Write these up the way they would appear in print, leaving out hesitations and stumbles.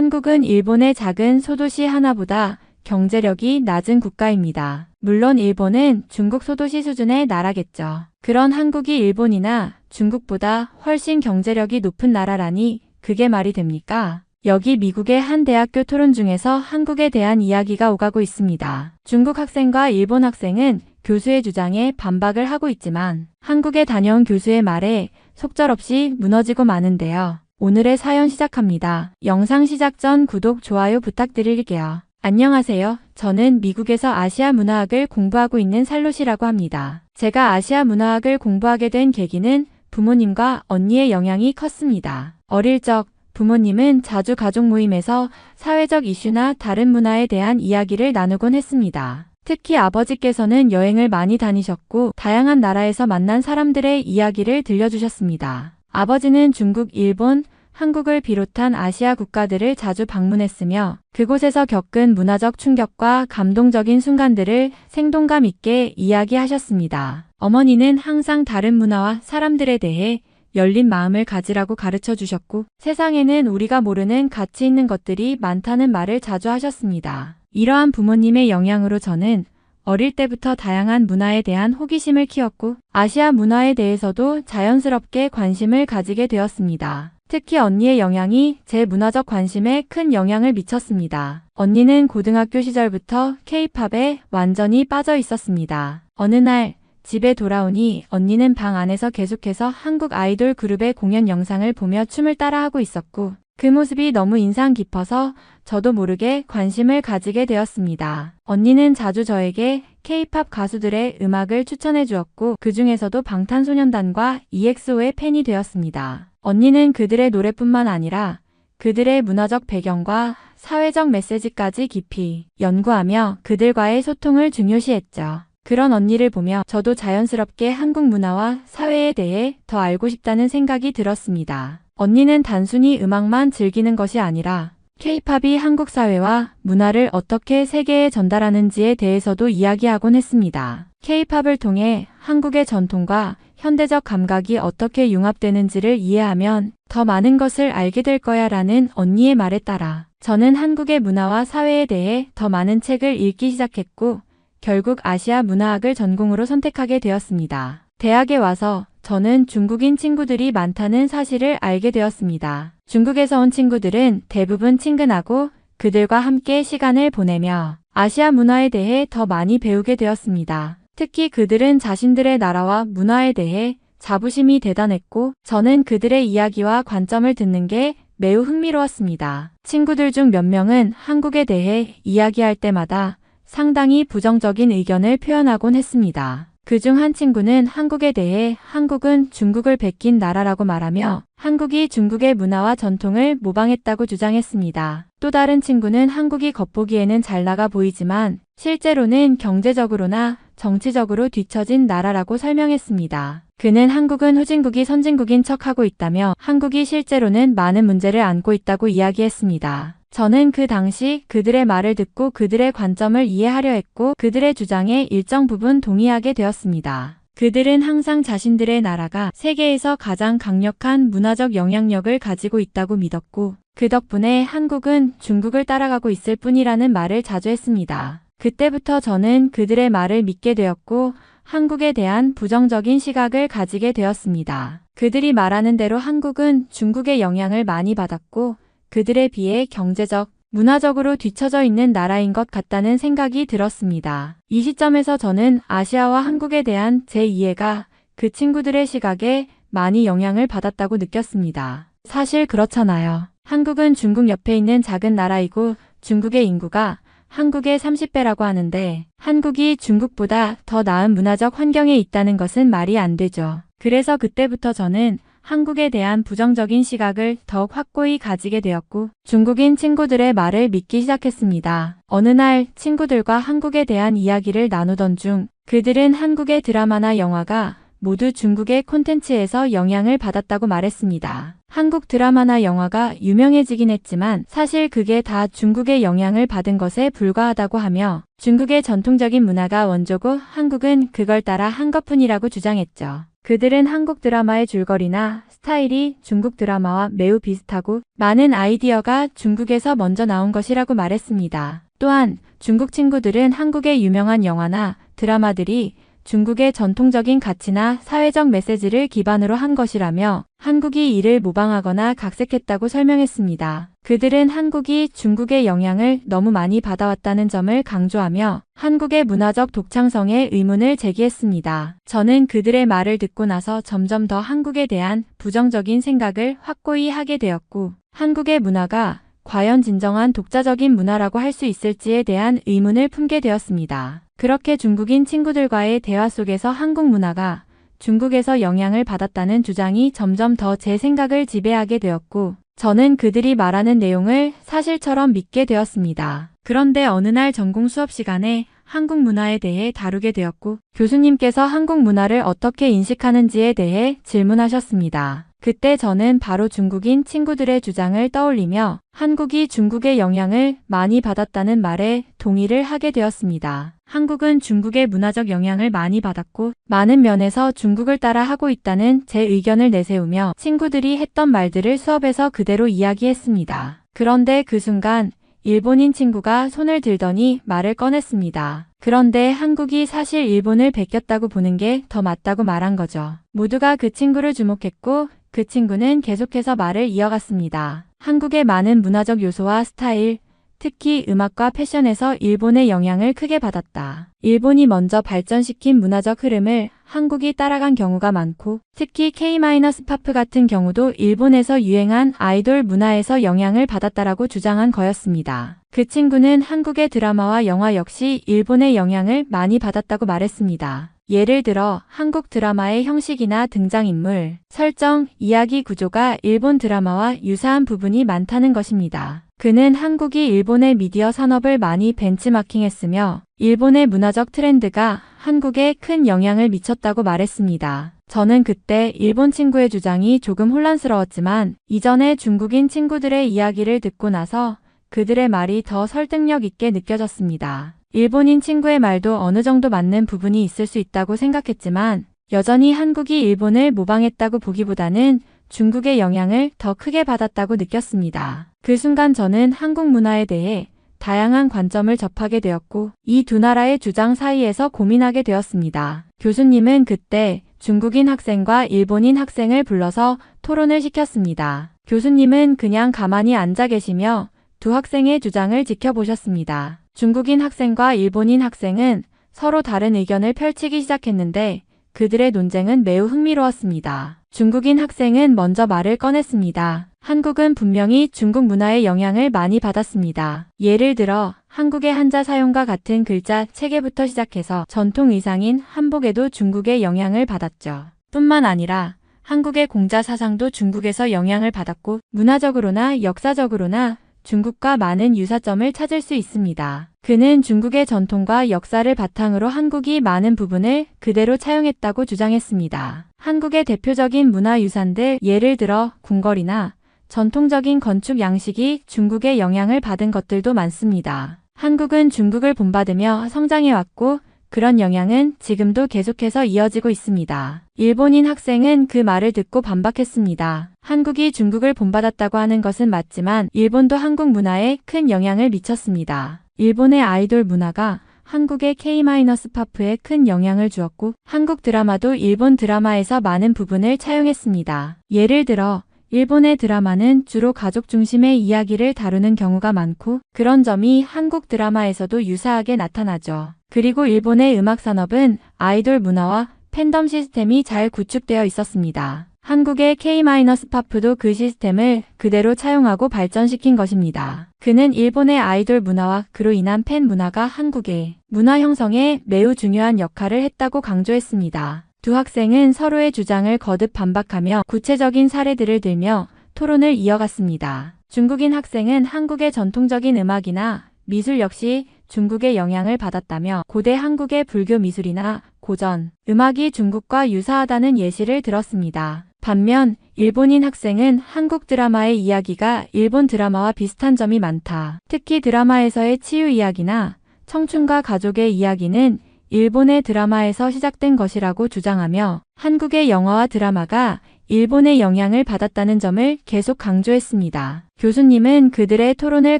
한국은 일본의 작은 소도시 하나보다 경제력이 낮은 국가입니다. 물론 일본은 중국 소도시 수준의 나라겠죠. 그런 한국이 일본이나 중국보다 훨씬 경제력이 높은 나라라니 그게 말이 됩니까? 여기 미국의 한 대학교 토론 중에서 한국에 대한 이야기가 오가고 있습니다. 중국 학생과 일본 학생은 교수의 주장에 반박을 하고 있지만 한국에 다녀온 교수의 말에 속절없이 무너지고 마는데요. 오늘의 사연 시작합니다. 영상 시작 전 구독, 좋아요 부탁드릴게요. 안녕하세요. 저는 미국에서 아시아 문화학을 공부하고 있는 살롯이라고 합니다. 제가 아시아 문화학을 공부하게 된 계기는 부모님과 언니의 영향이 컸습니다. 어릴 적 부모님은 자주 가족 모임에서 사회적 이슈나 다른 문화에 대한 이야기를 나누곤 했습니다. 특히 아버지께서는 여행을 많이 다니셨고 다양한 나라에서 만난 사람들의 이야기를 들려주셨습니다. 아버지는 중국, 일본, 한국을 비롯한 아시아 국가들을 자주 방문했으며 그곳에서 겪은 문화적 충격과 감동적인 순간들을 생동감 있게 이야기하셨습니다. 어머니는 항상 다른 문화와 사람들에 대해 열린 마음을 가지라고 가르쳐 주셨고 세상에는 우리가 모르는 가치 있는 것들이 많다는 말을 자주 하셨습니다. 이러한 부모님의 영향으로 저는 어릴 때부터 다양한 문화에 대한 호기심을 키웠고 아시아 문화에 대해서도 자연스럽게 관심을 가지게 되었습니다. 특히 언니의 영향이 제 문화적 관심에 큰 영향을 미쳤습니다. 언니는 고등학교 시절부터 K-팝에 완전히 빠져 있었습니다. 어느 날 집에 돌아오니 언니는 방 안에서 계속해서 한국 아이돌 그룹의 공연 영상을 보며 춤을 따라하고 있었고 그 모습이 너무 인상 깊어서 저도 모르게 관심을 가지게 되었습니다. 언니는 자주 저에게 K-팝 가수들의 음악을 추천해 주었고 그 중에서도 방탄소년단과 EXO의 팬이 되었습니다. 언니는 그들의 노래뿐만 아니라 그들의 문화적 배경과 사회적 메시지까지 깊이 연구하며 그들과의 소통을 중요시했죠. 그런 언니를 보며 저도 자연스럽게 한국 문화와 사회에 대해 더 알고 싶다는 생각이 들었습니다. 언니는 단순히 음악만 즐기는 것이 아니라 K-팝이 한국 사회와 문화를 어떻게 세계에 전달하는지에 대해서도 이야기하곤 했습니다. K-팝을 통해 한국의 전통과 현대적 감각이 어떻게 융합되는지를 이해하면 더 많은 것을 알게 될 거야 라는 언니의 말에 따라 저는 한국의 문화와 사회에 대해 더 많은 책을 읽기 시작했고 결국 아시아 문화학을 전공으로 선택하게 되었습니다. 대학에 와서 저는 중국인 친구들이 많다는 사실을 알게 되었습니다. 중국에서 온 친구들은 대부분 친근하고 그들과 함께 시간을 보내며 아시아 문화에 대해 더 많이 배우게 되었습니다. 특히 그들은 자신들의 나라와 문화에 대해 자부심이 대단했고 저는 그들의 이야기와 관점을 듣는 게 매우 흥미로웠습니다. 친구들 중 몇 명은 한국에 대해 이야기할 때마다 상당히 부정적인 의견을 표현하곤 했습니다. 그중 한 친구는 한국에 대해 한국은 중국을 베낀 나라라고 말하며 한국이 중국의 문화와 전통을 모방했다고 주장했습니다. 또 다른 친구는 한국이 겉보기에는 잘 나가 보이지만 실제로는 경제적으로나 정치적으로 뒤처진 나라라고 설명했습니다. 그는 한국은 후진국이 선진국인 척하고 있다며 한국이 실제로는 많은 문제를 안고 있다고 이야기했습니다. 저는 그 당시 그들의 말을 듣고 그들의 관점을 이해하려 했고 그들의 주장에 일정 부분 동의하게 되었습니다. 그들은 항상 자신들의 나라가 세계에서 가장 강력한 문화적 영향력을 가지고 있다고 믿었고 그 덕분에 한국은 중국을 따라가고 있을 뿐이라는 말을 자주 했습니다. 그때부터 저는 그들의 말을 믿게 되었고 한국에 대한 부정적인 시각을 가지게 되었습니다. 그들이 말하는 대로 한국은 중국의 영향을 많이 받았고 그들에 비해 경제적, 문화적으로 뒤처져 있는 나라인 것 같다는 생각이 들었습니다. 이 시점에서 저는 아시아와 한국에 대한 제 이해가 그 친구들의 시각에 많이 영향을 받았다고 느꼈습니다. 사실 그렇잖아요. 한국은 중국 옆에 있는 작은 나라이고 중국의 인구가 한국의 30배라고 하는데 한국이 중국보다 더 나은 문화적 환경에 있다는 것은 말이 안 되죠. 그래서 그때부터 저는 한국에 대한 부정적인 시각을 더욱 확고히 가지게 되었고 중국인 친구들의 말을 믿기 시작했습니다. 어느 날 친구들과 한국에 대한 이야기를 나누던 중 그들은 한국의 드라마나 영화가 모두 중국의 콘텐츠에서 영향을 받았다고 말했습니다. 한국 드라마나 영화가 유명해지긴 했지만 사실 그게 다 중국의 영향을 받은 것에 불과하다고 하며 중국의 전통적인 문화가 원조고 한국은 그걸 따라 한 것뿐이라고 주장했죠. 그들은 한국 드라마의 줄거리나 스타일이 중국 드라마와 매우 비슷하고 많은 아이디어가 중국에서 먼저 나온 것이라고 말했습니다. 또한 중국 친구들은 한국의 유명한 영화나 드라마들이 중국의 전통적인 가치나 사회적 메시지를 기반으로 한 것이라며 한국이 이를 모방하거나 각색했다고 설명했습니다. 그들은 한국이 중국의 영향을 너무 많이 받아왔다는 점을 강조하며 한국의 문화적 독창성에 의문을 제기했습니다. 저는 그들의 말을 듣고 나서 점점 더 한국에 대한 부정적인 생각을 확고히 하게 되었고 한국의 문화가 과연 진정한 독자적인 문화라고 할 수 있을지에 대한 의문을 품게 되었습니다. 그렇게 중국인 친구들과의 대화 속에서 한국 문화가 중국에서 영향을 받았다는 주장이 점점 더 제 생각을 지배하게 되었고 저는 그들이 말하는 내용을 사실처럼 믿게 되었습니다. 그런데 어느 날 전공 수업 시간에 한국 문화에 대해 다루게 되었고 교수님께서 한국 문화를 어떻게 인식하는지에 대해 질문하셨습니다. 그때 저는 바로 중국인 친구들의 주장을 떠올리며 한국이 중국의 영향을 많이 받았다는 말에 동의를 하게 되었습니다. 한국은 중국의 문화적 영향을 많이 받았고 많은 면에서 중국을 따라 하고 있다는 제 의견을 내세우며 친구들이 했던 말들을 수업에서 그대로 이야기했습니다. 그런데 그 순간 일본인 친구가 손을 들더니 말을 꺼냈습니다. 그런데 한국이 사실 일본을 베꼈다고 보는 게 더 맞다고 말한 거죠. 모두가 그 친구를 주목했고 그 친구는 계속해서 말을 이어갔습니다. 한국의 많은 문화적 요소와 스타일, 특히 음악과 패션에서 일본의 영향을 크게 받았다. 일본이 먼저 발전시킨 문화적 흐름을 한국이 따라간 경우가 많고 특히 K-팝 같은 경우도 일본에서 유행한 아이돌 문화에서 영향을 받았다라고 주장한 거였습니다. 그 친구는 한국의 드라마와 영화 역시 일본의 영향을 많이 받았다고 말했습니다. 예를 들어 한국 드라마의 형식이나 등장인물, 설정, 이야기 구조가 일본 드라마와 유사한 부분이 많다는 것입니다. 그는 한국이 일본의 미디어 산업을 많이 벤치마킹했으며 일본의 문화적 트렌드가 한국에 큰 영향을 미쳤다고 말했습니다. 저는 그때 일본 친구의 주장이 조금 혼란스러웠지만 이전에 중국인 친구들의 이야기를 듣고 나서 그들의 말이 더 설득력 있게 느껴졌습니다. 일본인 친구의 말도 어느 정도 맞는 부분이 있을 수 있다고 생각했지만 여전히 한국이 일본을 모방했다고 보기보다는 중국의 영향을 더 크게 받았다고 느꼈습니다. 그 순간 저는 한국 문화에 대해 다양한 관점을 접하게 되었고 이 두 나라의 주장 사이에서 고민하게 되었습니다. 교수님은 그때 중국인 학생과 일본인 학생을 불러서 토론을 시켰습니다. 교수님은 그냥 가만히 앉아 계시며 두 학생의 주장을 지켜보셨습니다. 중국인 학생과 일본인 학생은 서로 다른 의견을 펼치기 시작했는데 그들의 논쟁은 매우 흥미로웠습니다. 중국인 학생은 먼저 말을 꺼냈습니다. 한국은 분명히 중국 문화의 영향을 많이 받았습니다. 예를 들어 한국의 한자 사용과 같은 글자 체계부터 시작해서 전통 의상인 한복에도 중국의 영향을 받았죠. 뿐만 아니라 한국의 공자 사상도 중국에서 영향을 받았고 문화적으로나 역사적으로나 중국과 많은 유사점을 찾을 수 있습니다. 그는 중국의 전통과 역사를 바탕으로 한국이 많은 부분을 그대로 차용했다고 주장했습니다. 한국의 대표적인 문화유산들 예를 들어 궁궐이나 전통적인 건축 양식이 중국의 영향을 받은 것들도 많습니다. 한국은 중국을 본받으며 성장해왔고 그런 영향은 지금도 계속해서 이어지고 있습니다. 일본인 학생은 그 말을 듣고 반박했습니다. 한국이 중국을 본받았다고 하는 것은 맞지만 일본도 한국 문화에 큰 영향을 미쳤습니다. 일본의 아이돌 문화가 한국의 K-팝에 큰 영향을 주었고 한국 드라마도 일본 드라마에서 많은 부분을 차용했습니다. 예를 들어 일본의 드라마는 주로 가족 중심의 이야기를 다루는 경우가 많고 그런 점이 한국 드라마에서도 유사하게 나타나죠. 그리고 일본의 음악 산업은 아이돌 문화와 팬덤 시스템이 잘 구축되어 있었습니다. 한국의 K-팝도 그 시스템을 그대로 차용하고 발전시킨 것입니다. 그는 일본의 아이돌 문화와 그로 인한 팬 문화가 한국의 문화 형성에 매우 중요한 역할을 했다고 강조했습니다. 두 학생은 서로의 주장을 거듭 반박하며 구체적인 사례들을 들며 토론을 이어갔습니다. 중국인 학생은 한국의 전통적인 음악이나 미술 역시 중국의 영향을 받았다며 고대 한국의 불교 미술이나 고전 음악이 중국과 유사하다는 예시를 들었습니다. 반면 일본인 학생은 한국 드라마의 이야기가 일본 드라마와 비슷한 점이 많다. 특히 드라마에서의 치유 이야기나 청춘과 가족의 이야기는 일본의 드라마에서 시작된 것이라고 주장하며 한국의 영화와 드라마가 일본의 영향을 받았다는 점을 계속 강조했습니다. 교수님은 그들의 토론을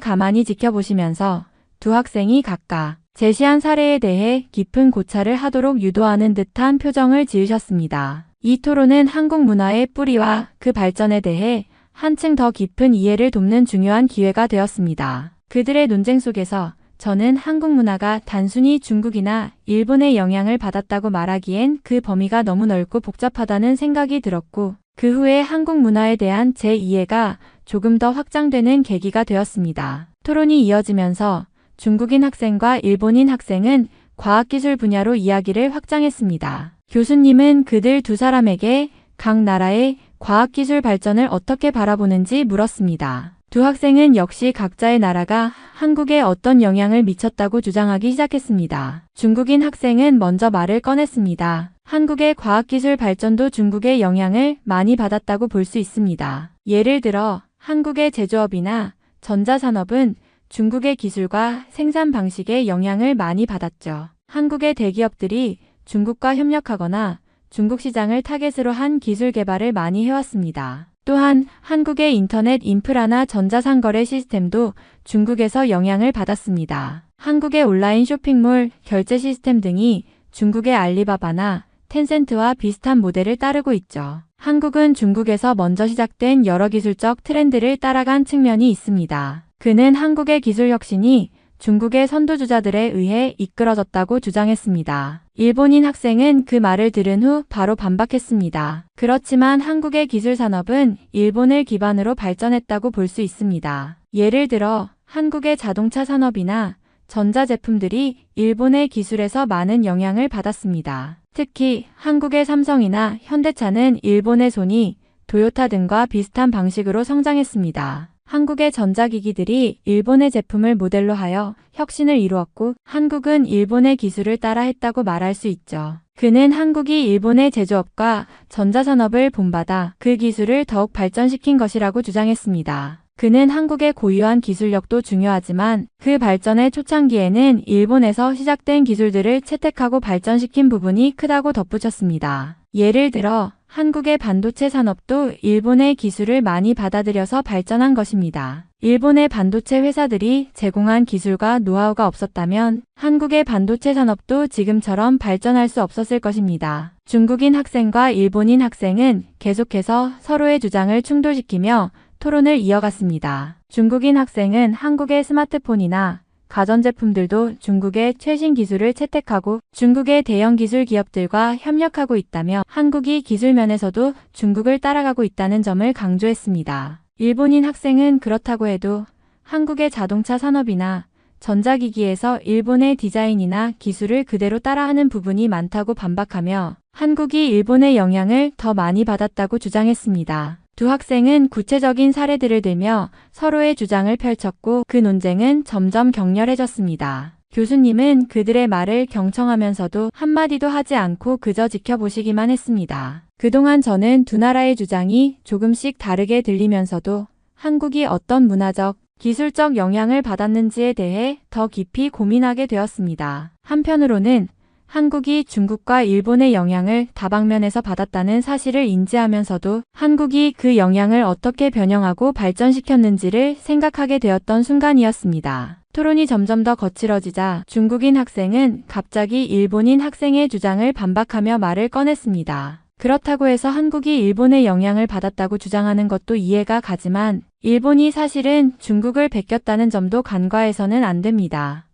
가만히 지켜보시면서 두 학생이 각각 제시한 사례에 대해 깊은 고찰을 하도록 유도하는 듯한 표정을 지으셨습니다. 이 토론은 한국 문화의 뿌리와 그 발전에 대해 한층 더 깊은 이해를 돕는 중요한 기회가 되었습니다. 그들의 논쟁 속에서 저는 한국 문화가 단순히 중국이나 일본의 영향을 받았다고 말하기엔 그 범위가 너무 넓고 복잡하다는 생각이 들었고, 그 후에 한국 문화에 대한 제 이해가 조금 더 확장되는 계기가 되었습니다. 토론이 이어지면서 중국인 학생과 일본인 학생은 과학기술 분야로 이야기를 확장했습니다. 교수님은 그들 두 사람에게 각 나라의 과학기술 발전을 어떻게 바라보는지 물었습니다. 두 학생은 역시 각자의 나라가 한국에 어떤 영향을 미쳤다고 주장하기 시작했습니다. 중국인 학생은 먼저 말을 꺼냈습니다. 한국의 과학기술 발전도 중국의 영향을 많이 받았다고 볼 수 있습니다. 예를 들어 한국의 제조업이나 전자산업은 중국의 기술과 생산 방식에 영향을 많이 받았죠. 한국의 대기업들이 중국과 협력하거나 중국 시장을 타겟으로 한 기술 개발을 많이 해왔습니다. 또한 한국의 인터넷 인프라나 전자상거래 시스템도 중국에서 영향을 받았습니다. 한국의 온라인 쇼핑몰, 결제 시스템 등이 중국의 알리바바나 텐센트와 비슷한 모델을 따르고 있죠. 한국은 중국에서 먼저 시작된 여러 기술적 트렌드를 따라간 측면이 있습니다. 그는 한국의 기술 혁신이 중국의 선두주자들에 의해 이끌어졌다고 주장했습니다. 일본인 학생은 그 말을 들은 후 바로 반박했습니다. 그렇지만 한국의 기술 산업은 일본을 기반으로 발전했다고 볼 수 있습니다. 예를 들어 한국의 자동차 산업이나 전자제품들이 일본의 기술에서 많은 영향을 받았습니다. 특히 한국의 삼성이나 현대차는 일본의 소니, 도요타 등과 비슷한 방식으로 성장했습니다. 한국의 전자기기들이 일본의 제품을 모델로 하여 혁신을 이루었고, 한국은 일본의 기술을 따라 했다고 말할 수 있죠. 그는 한국이 일본의 제조업과 전자산업을 본받아 그 기술을 더욱 발전시킨 것이라고 주장했습니다. 그는 한국의 고유한 기술력도 중요하지만 그 발전의 초창기에는 일본에서 시작된 기술들을 채택하고 발전시킨 부분이 크다고 덧붙였습니다. 예를 들어 한국의 반도체 산업도 일본의 기술을 많이 받아들여서 발전한 것입니다. 일본의 반도체 회사들이 제공한 기술과 노하우가 없었다면 한국의 반도체 산업도 지금처럼 발전할 수 없었을 것입니다. 중국인 학생과 일본인 학생은 계속해서 서로의 주장을 충돌시키며 토론을 이어갔습니다. 중국인 학생은 한국의 스마트폰이나 가전제품들도 중국의 최신 기술을 채택하고 중국의 대형 기술 기업들과 협력하고 있다며 한국이 기술 면에서도 중국을 따라가고 있다는 점을 강조했습니다. 일본인 학생은 그렇다고 해도 한국의 자동차 산업이나 전자기기에서 일본의 디자인이나 기술을 그대로 따라하는 부분이 많다고 반박하며 한국이 일본의 영향을 더 많이 받았다고 주장했습니다. 두 학생은 구체적인 사례들을 들며 서로의 주장을 펼쳤고 그 논쟁은 점점 격렬해졌습니다. 교수님은 그들의 말을 경청하면서도 한마디도 하지 않고 그저 지켜보시기만 했습니다. 그동안 저는 두 나라의 주장이 조금씩 다르게 들리면서도 한국이 어떤 문화적, 기술적 영향을 받았는지에 대해 더 깊이 고민하게 되었습니다. 한편으로는 한국이 중국과 일본의 영향을 다방면에서 받았다는 사실을 인지하면서도 한국이 그 영향을 어떻게 변형하고 발전시켰는지를 생각하게 되었던 순간이었습니다. 토론이 점점 더 거칠어지자 중국인 학생은 갑자기 일본인 학생의 주장을 반박하며 말을 꺼냈습니다. 그렇다고 해서 한국이 일본의 영향을 받았다고 주장하는 것도 이해가 가지만 일본이 사실은 중국을 베꼈다는 점도 간과해서는 안 됩니다.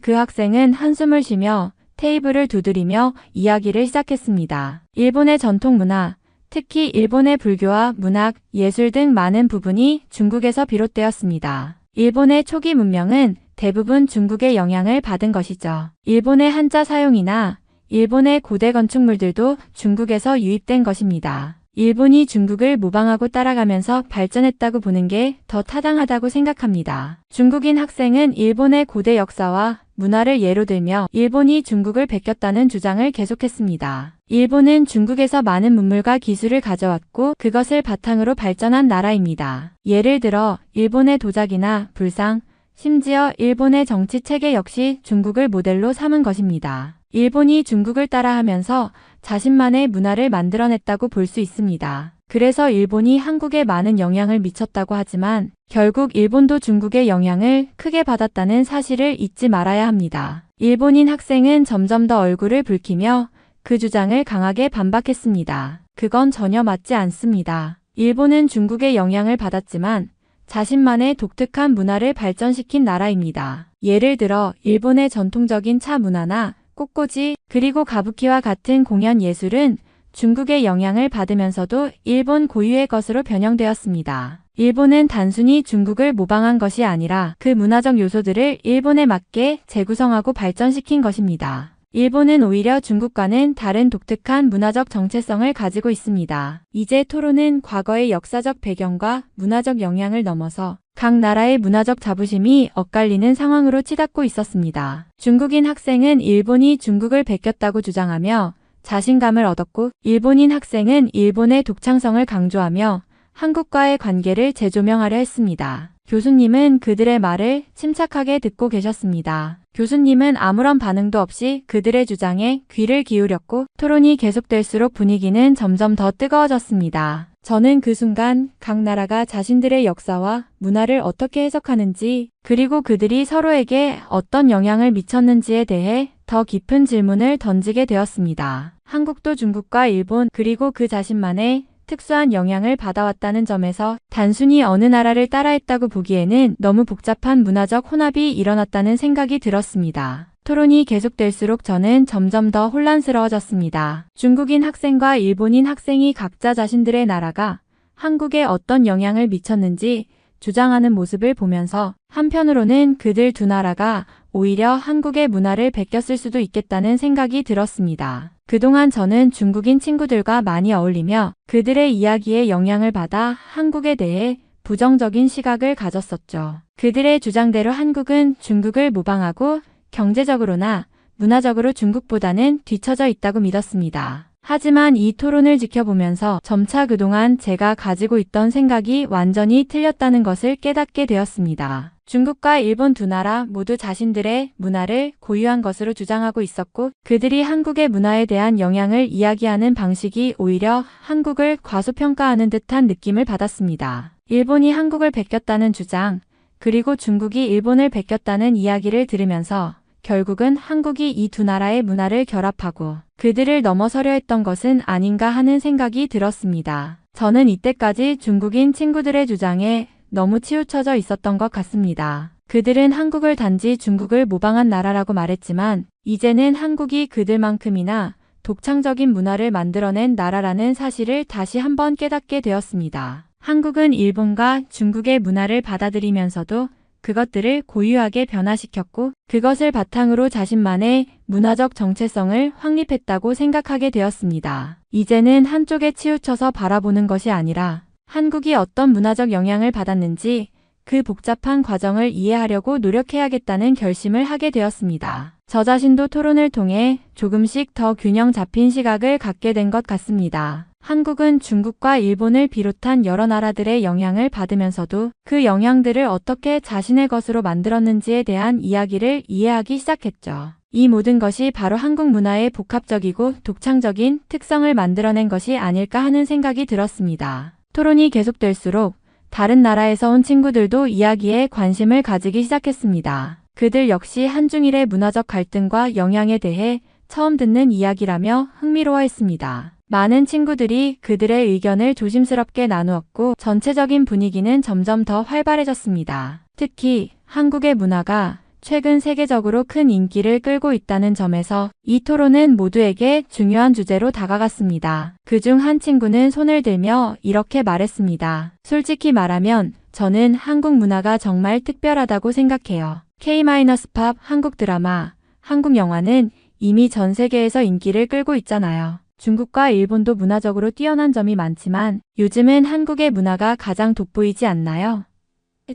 그 학생은 한숨을 쉬며 테이블을 두드리며 이야기를 시작했습니다. 일본의 전통 문화, 특히 일본의 불교와 문학, 예술 등 많은 부분이 중국에서 비롯되었습니다. 일본의 초기 문명은 대부분 중국의 영향을 받은 것이죠. 일본의 한자 사용이나 일본의 고대 건축물들도 중국에서 유입된 것입니다. 일본이 중국을 모방하고 따라가면서 발전했다고 보는 게 더 타당하다고 생각합니다. 중국인 학생은 일본의 고대 역사와 문화를 예로 들며 일본이 중국을 베꼈다는 주장을 계속했습니다. 일본은 중국에서 많은 문물과 기술을 가져왔고 그것을 바탕으로 발전한 나라입니다. 예를 들어 일본의 도자기나 불상, 심지어 일본의 정치 체계 역시 중국을 모델로 삼은 것입니다. 일본이 중국을 따라하면서 자신만의 문화를 만들어냈다고 볼 수 있습니다. 그래서 일본이 한국에 많은 영향을 미쳤다고 하지만 결국 일본도 중국의 영향을 크게 받았다는 사실을 잊지 말아야 합니다. 일본인 학생은 점점 더 얼굴을 붉히며 그 주장을 강하게 반박했습니다. 그건 전혀 맞지 않습니다. 일본은 중국의 영향을 받았지만 자신만의 독특한 문화를 발전시킨 나라입니다. 예를 들어 일본의 전통적인 차 문화나 꽃꽂이 그리고 가부키와 같은 공연 예술은 중국의 영향을 받으면서도 일본 고유의 것으로 변형되었습니다. 일본은 단순히 중국을 모방한 것이 아니라 그 문화적 요소들을 일본에 맞게 재구성하고 발전시킨 것입니다. 일본은 오히려 중국과는 다른 독특한 문화적 정체성을 가지고 있습니다. 이제 토론은 과거의 역사적 배경과 문화적 영향을 넘어서 각 나라의 문화적 자부심이 엇갈리는 상황으로 치닫고 있었습니다. 중국인 학생은 일본이 중국을 베꼈다고 주장하며 자신감을 얻었고, 일본인 학생은 일본의 독창성을 강조하며 한국과의 관계를 재조명하려 했습니다. 교수님은 그들의 말을 침착하게 듣고 계셨습니다. 교수님은 아무런 반응도 없이 그들의 주장에 귀를 기울였고 토론이 계속될수록 분위기는 점점 더 뜨거워졌습니다. 저는 그 순간 각 나라가 자신들의 역사와 문화를 어떻게 해석하는지 그리고 그들이 서로에게 어떤 영향을 미쳤는지에 대해 더 깊은 질문을 던지게 되었습니다. 한국도 중국과 일본 그리고 그 자신만의 특수한 영향을 받아왔다는 점에서 단순히 어느 나라를 따라했다고 보기에는 너무 복잡한 문화적 혼합이 일어났다는 생각이 들었습니다. 토론이 계속될수록 저는 점점 더 혼란스러워졌습니다. 중국인 학생과 일본인 학생이 각자 자신들의 나라가 한국에 어떤 영향을 미쳤는지 주장하는 모습을 보면서 한편으로는 그들 두 나라가 오히려 한국의 문화를 베꼈을 수도 있겠다는 생각이 들었습니다. 그동안 저는 중국인 친구들과 많이 어울리며 그들의 이야기에 영향을 받아 한국에 대해 부정적인 시각을 가졌었죠. 그들의 주장대로 한국은 중국을 모방하고 경제적으로나 문화적으로 중국보다는 뒤처져 있다고 믿었습니다. 하지만 이 토론을 지켜보면서 점차 그동안 제가 가지고 있던 생각이 완전히 틀렸다는 것을 깨닫게 되었습니다. 중국과 일본 두 나라 모두 자신들의 문화를 고유한 것으로 주장하고 있었고 그들이 한국의 문화에 대한 영향을 이야기하는 방식이 오히려 한국을 과소평가하는 듯한 느낌을 받았습니다. 일본이 한국을 베꼈다는 주장, 그리고 중국이 일본을 베꼈다는 이야기를 들으면서 결국은 한국이 이 두 나라의 문화를 결합하고 그들을 넘어서려 했던 것은 아닌가 하는 생각이 들었습니다. 저는 이때까지 중국인 친구들의 주장에 너무 치우쳐져 있었던 것 같습니다. 그들은 한국을 단지 중국을 모방한 나라라고 말했지만 이제는 한국이 그들만큼이나 독창적인 문화를 만들어낸 나라라는 사실을 다시 한번 깨닫게 되었습니다. 한국은 일본과 중국의 문화를 받아들이면서도 그것들을 고유하게 변화시켰고 그것을 바탕으로 자신만의 문화적 정체성을 확립했다고 생각하게 되었습니다. 이제는 한쪽에 치우쳐서 바라보는 것이 아니라 한국이 어떤 문화적 영향을 받았는지 그 복잡한 과정을 이해하려고 노력해야겠다는 결심을 하게 되었습니다. 저 자신도 토론을 통해 조금씩 더 균형 잡힌 시각을 갖게 된 것 같습니다. 한국은 중국과 일본을 비롯한 여러 나라들의 영향을 받으면서도 그 영향들을 어떻게 자신의 것으로 만들었는지에 대한 이야기를 이해하기 시작했죠. 이 모든 것이 바로 한국 문화의 복합적이고 독창적인 특성을 만들어낸 것이 아닐까 하는 생각이 들었습니다. 토론이 계속될수록 다른 나라에서 온 친구들도 이야기에 관심을 가지기 시작했습니다. 그들 역시 한중일의 문화적 갈등과 영향에 대해 처음 듣는 이야기라며 흥미로워했습니다. 많은 친구들이 그들의 의견을 조심스럽게 나누었고 전체적인 분위기는 점점 더 활발해졌습니다. 특히 한국의 문화가 최근 세계적으로 큰 인기를 끌고 있다는 점에서 이 토론은 모두에게 중요한 주제로 다가갔습니다. 그중 한 친구는 손을 들며 이렇게 말했습니다. 솔직히 말하면 저는 한국 문화가 정말 특별하다고 생각해요. K-팝, 한국 드라마, 한국 영화는 이미 전 세계에서 인기를 끌고 있잖아요. 중국과 일본도 문화적으로 뛰어난 점이 많지만 요즘은 한국의 문화가 가장 돋보이지 않나요?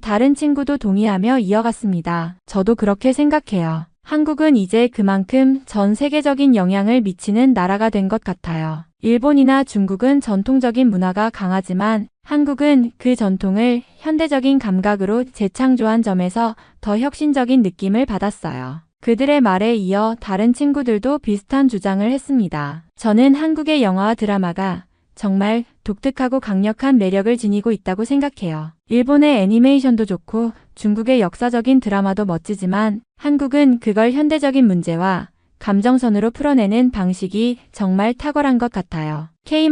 다른 친구도 동의하며 이어갔습니다. 저도 그렇게 생각해요. 한국은 이제 그만큼 전 세계적인 영향을 미치는 나라가 된 것 같아요. 일본이나 중국은 전통적인 문화가 강하지만 한국은 그 전통을 현대적인 감각으로 재창조한 점에서 더 혁신적인 느낌을 받았어요. 그들의 말에 이어 다른 친구들도 비슷한 주장을 했습니다. 저는 한국의 영화와 드라마가 정말 독특하고 강력한 매력을 지니고 있다고 생각해요. 일본의 애니메이션도 좋고 중국의 역사적인 드라마도 멋지지만 한국은 그걸 현대적인 문제와 감정선으로 풀어내는 방식이 정말 탁월한 것 같아요. K-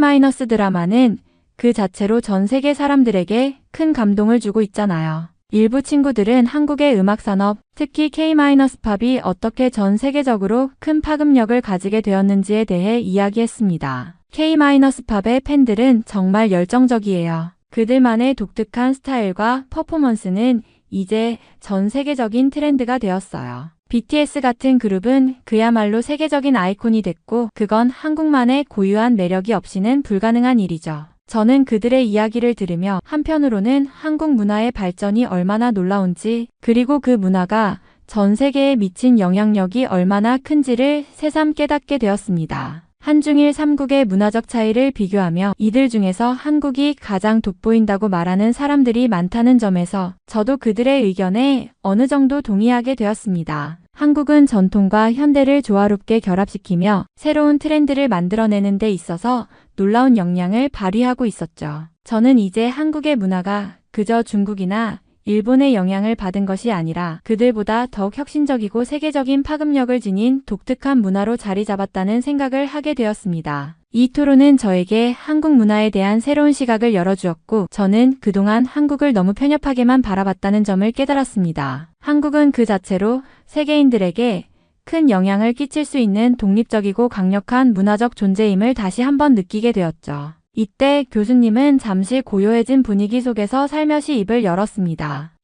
드라마는 그 자체로 전 세계 사람들에게 큰 감동을 주고 있잖아요. 일부 친구들은 한국의 음악산업, 특히 K-팝이 어떻게 전 세계적으로 큰 파급력을 가지게 되었는지에 대해 이야기했습니다. K-팝의 팬들은 정말 열정적이에요. 그들만의 독특한 스타일과 퍼포먼스는 이제 전 세계적인 트렌드가 되었어요. BTS 같은 그룹은 그야말로 세계적인 아이콘이 됐고 그건 한국만의 고유한 매력이 없이는 불가능한 일이죠. 저는 그들의 이야기를 들으며 한편으로는 한국 문화의 발전이 얼마나 놀라운지 그리고 그 문화가 전 세계에 미친 영향력이 얼마나 큰지를 새삼 깨닫게 되었습니다. 한중일 3국의 문화적 차이를 비교하며 이들 중에서 한국이 가장 돋보인다고 말하는 사람들이 많다는 점에서 저도 그들의 의견에 어느 정도 동의하게 되었습니다. 한국은 전통과 현대를 조화롭게 결합시키며 새로운 트렌드를 만들어내는 데 있어서 놀라운 역량을 발휘하고 있었죠. 저는 이제 한국의 문화가 그저 중국이나 일본의 영향을 받은 것이 아니라 그들보다 더욱 혁신적이고 세계적인 파급력을 지닌 독특한 문화로 자리 잡았다는 생각을 하게 되었습니다. 이 토론은 저에게 한국 문화에 대한 새로운 시각을 열어주었고 저는 그동안 한국을 너무 편협하게만 바라봤다는 점을 깨달았습니다. 한국은 그 자체로 세계인들에게 큰 영향을 끼칠 수 있는 독립적이고 강력한 문화적 존재임을 다시 한번 느끼게 되었죠. 이때 교수님은 잠시 고요해진 분위기 속에서 살며시 입을 열었습니다.